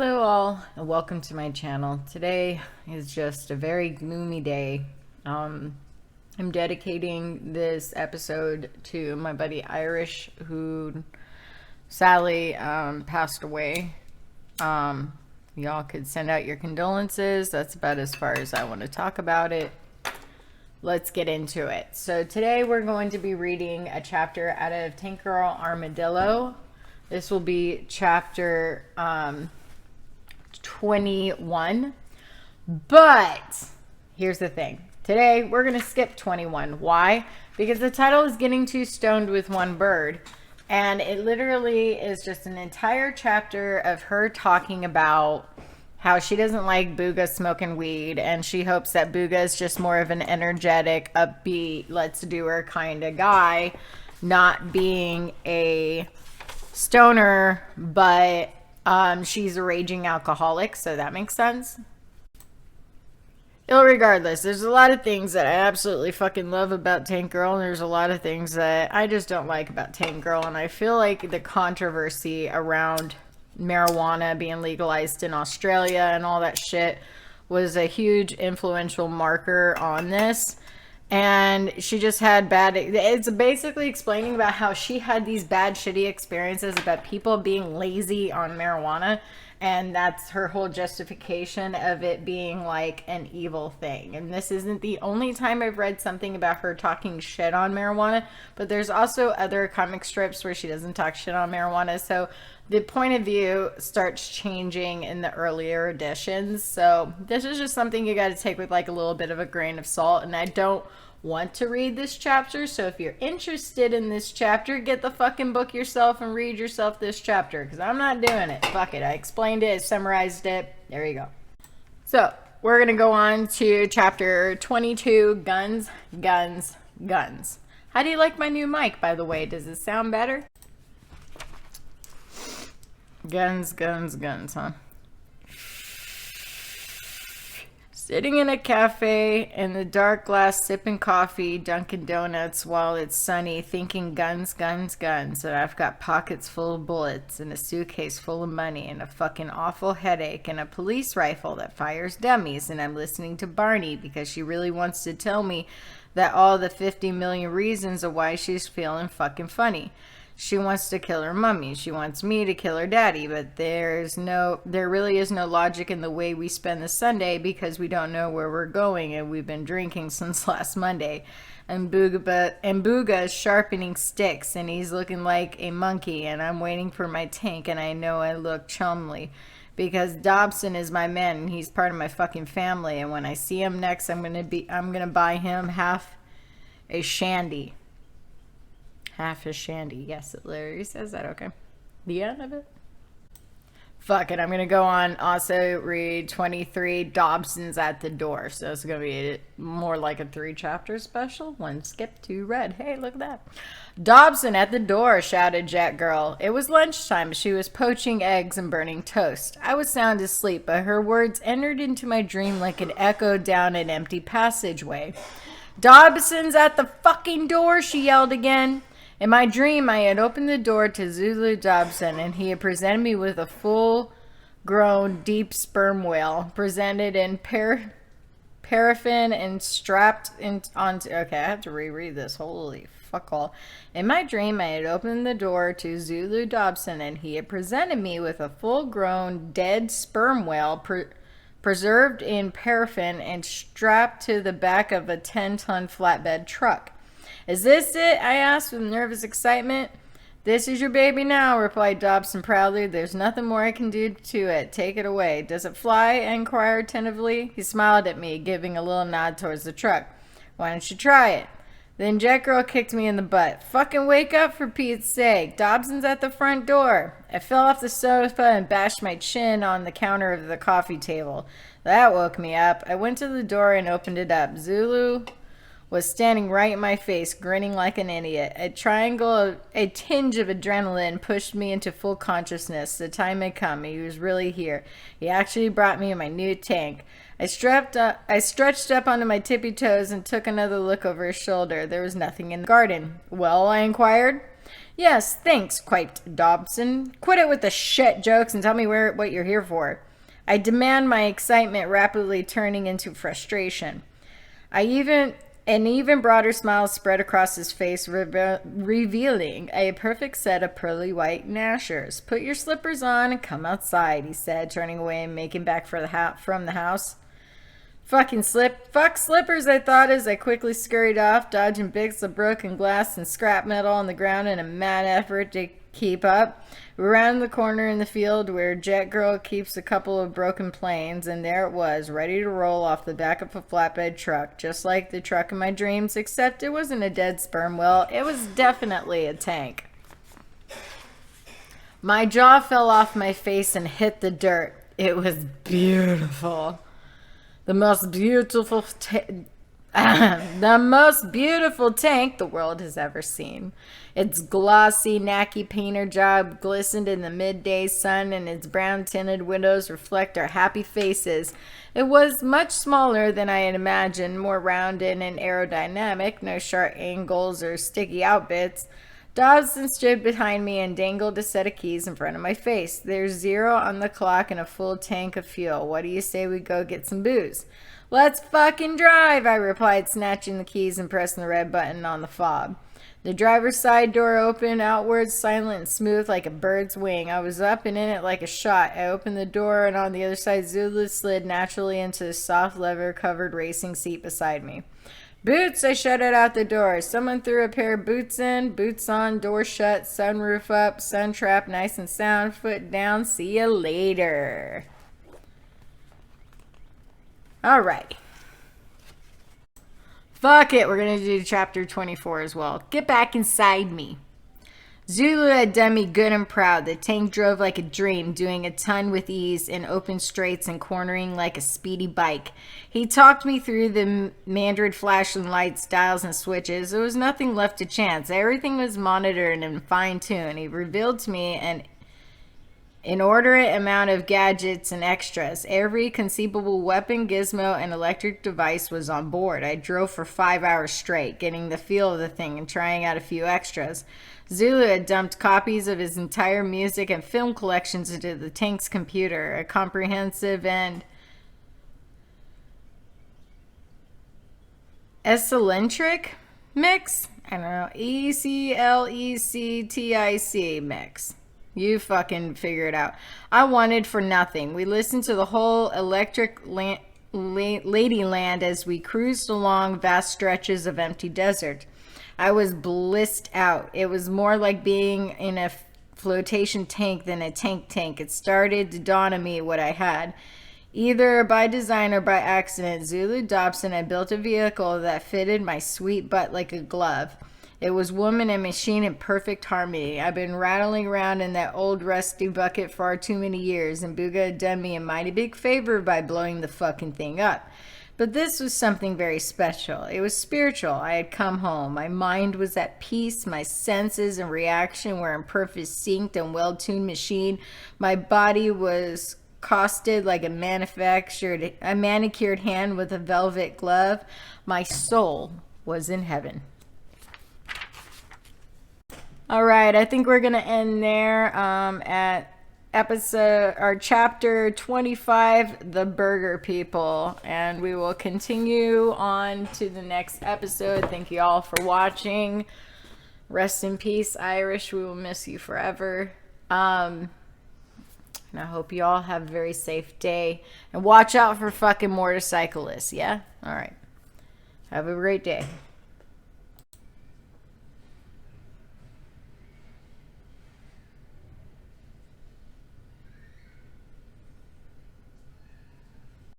Hello all and welcome to my channel. Today is just a very gloomy day. I'm dedicating this episode to my buddy Irish, who sadly passed away. Y'all could send out your condolences. That's about as far as I want to talk about it. Let's get into it. So today we're going to be reading a chapter out of TankGirl Armadillo. This will be chapter 21. But here's the thing. Today we're going to skip 21. Why? Because the title is Getting Too Stoned with One Bird. And it literally is just an entire chapter of her talking about how she doesn't like Booga smoking weed, and she hopes that Booga is just more of an energetic, upbeat, let's do her kind of guy, not being a stoner, but she's a raging alcoholic, so that makes sense. Regardless, there's a lot of things that I absolutely fucking love about TankGirl, and there's a lot of things that I just don't like about TankGirl, and I feel like the controversy around marijuana being legalized in Australia and all that shit was a huge influential marker on this. And she just had it's basically explaining about how she had these bad shitty experiences about people being lazy on marijuana, and that's her whole justification of it being like an evil thing. And this isn't the only time I've read something about her talking shit on marijuana, but there's also other comic strips where she doesn't talk shit on marijuana, so the point of view starts changing in the earlier editions. So this is just something you got to take with like a little bit of a grain of salt. And I don't want to read this chapter. So if you're interested in this chapter, get the fucking book yourself and read yourself this chapter. Because I'm not doing it. Fuck it. I explained it. I summarized it. There you go. So we're going to go on to chapter 22. Guns, guns, guns. How do you like my new mic, by the way? Does it sound better? Guns, guns, guns, huh? Sitting in a cafe in the dark glass, sipping coffee, Dunkin' Donuts while it's sunny, thinking guns, guns, guns. And I've got pockets full of bullets and a suitcase full of money and a fucking awful headache and a police rifle that fires dummies. And I'm listening to Barney because she really wants to tell me that all the 50 million reasons of why she's feeling fucking funny. She wants to kill her mummy. She wants me to kill her daddy. But there really is no logic in the way we spend the Sunday because we don't know where we're going and we've been drinking since last Monday. And Booga is sharpening sticks and he's looking like a monkey and I'm waiting for my tank and I know I look chumly because Dobson is my man and he's part of my fucking family. And when I see him next, I'm gonna buy him half a shandy. Half a shandy. Yes, it literally says that. Okay. The end of it. Fuck it. I'm going to go on. Also read 23. Dobson's at the door. So it's going to be more like a 3-chapter special. 1 skip, 2 read. Hey, look at that. Dobson at the door, shouted Jack Girl. It was lunchtime. She was poaching eggs and burning toast. I was sound asleep, but her words entered into my dream like an echo down an empty passageway. Dobson's at the fucking door, she yelled again. In my dream, I had opened the door to Zulu Dobson, and he had presented me with a full-grown, deep sperm whale, presented in paraffin and strapped onto... Okay, I have to reread this. Holy fuck all. In my dream, I had opened the door to Zulu Dobson, and he had presented me with a full-grown, dead sperm whale preserved in paraffin and strapped to the back of a 10-ton flatbed truck. Is this it? I asked with nervous excitement. This is your baby now, replied Dobson proudly. There's nothing more I can do to it. Take it away. Does it fly? I inquired tentatively. He smiled at me, giving a little nod towards the truck. Why don't you try it? Then Jet Girl kicked me in the butt. Fucking wake up for Pete's sake. Dobson's at the front door. I fell off the sofa and bashed my chin on the counter of the coffee table. That woke me up. I went to the door and opened it up. Zulu was standing right in my face, grinning like an idiot. A tinge of adrenaline pushed me into full consciousness. The time had come. He was really here. He actually brought me my new tank. I stretched up onto my tippy toes and took another look over his shoulder. There was nothing in the garden. Well, I inquired. Yes, thanks, quiped Dobson. Quit it with the shit jokes and tell me what you're here for. I demand, my excitement rapidly turning into frustration. An even broader smile spread across his face, revealing a perfect set of pearly white gnashers. Put your slippers on and come outside, he said, turning away and making back for from the house. Fuck slippers, I thought as I quickly scurried off, dodging bits of broken glass and scrap metal on the ground in a mad effort to keep up. We rounded the corner in the field where Jet Girl keeps a couple of broken planes, and there it was, ready to roll off the back of a flatbed truck, just like the truck of my dreams, except it wasn't a dead sperm whale. It was definitely a tank. My jaw fell off my face and hit the dirt. It was beautiful. The most beautiful tank the world has ever seen. Its glossy, knacky painter job glistened in the midday sun, and its brown-tinted windows reflect our happy faces. It was much smaller than I had imagined, more rounded and aerodynamic, no sharp angles or sticky out bits. Dobson stood behind me and dangled a set of keys in front of my face. There's 0 on the clock and a full tank of fuel. What do you say we go get some booze? Let's fucking drive, I replied, snatching the keys and pressing the red button on the fob. The driver's side door opened outwards, silent and smooth like a bird's wing. I was up and in it like a shot. I opened the door, and on the other side, Zulu slid naturally into the soft leather-covered racing seat beside me. Boots, I shouted out the door. Someone threw a pair of boots in. Boots on, door shut, sunroof up, sun trap nice and sound, foot down. See you later. Alright. Fuck it, we're gonna do chapter 24 as well. Get back inside me. Zulu had done me good and proud. The tank drove like a dream, doing a ton with ease in open straights and cornering like a speedy bike. He talked me through the mandarin flashing lights, dials, and switches. There was nothing left to chance. Everything was monitored and fine-tuned. He revealed to me an inordinate amount of gadgets and extras. Every conceivable weapon, gizmo, and electric device was on board. I drove for 5 hours straight, getting the feel of the thing and trying out a few extras. Zulu had dumped copies of his entire music and film collections into the tank's computer, a comprehensive and eccentric mix? I don't know. ECLECTIC mix. You fucking figure it out. I wanted for nothing. We listened to the whole electric ladyland as we cruised along vast stretches of empty desert. I was blissed out. It was more like being in a flotation tank than a tank. It started to dawn on me what I had. Either by design or by accident, Zulu Dobson had built a vehicle that fitted my sweet butt like a glove. It was woman and machine in perfect harmony. I've been rattling around in that old rusty bucket far too many years, and Booga had done me a mighty big favor by blowing the fucking thing up. But this was something very special. It was spiritual. I had come home. My mind was at peace. My senses and reaction were in perfect sync and well-tuned machine. My body was costed like a manicured hand with a velvet glove. My soul was in heaven. All right, I think we're gonna end there at chapter 25, The Burger People, and we will continue on to the next episode. Thank you all for watching. Rest in peace, Irish. We will miss you forever. And I hope you all have a very safe day, and watch out for fucking motorcyclists. Yeah. All right. Have a great day.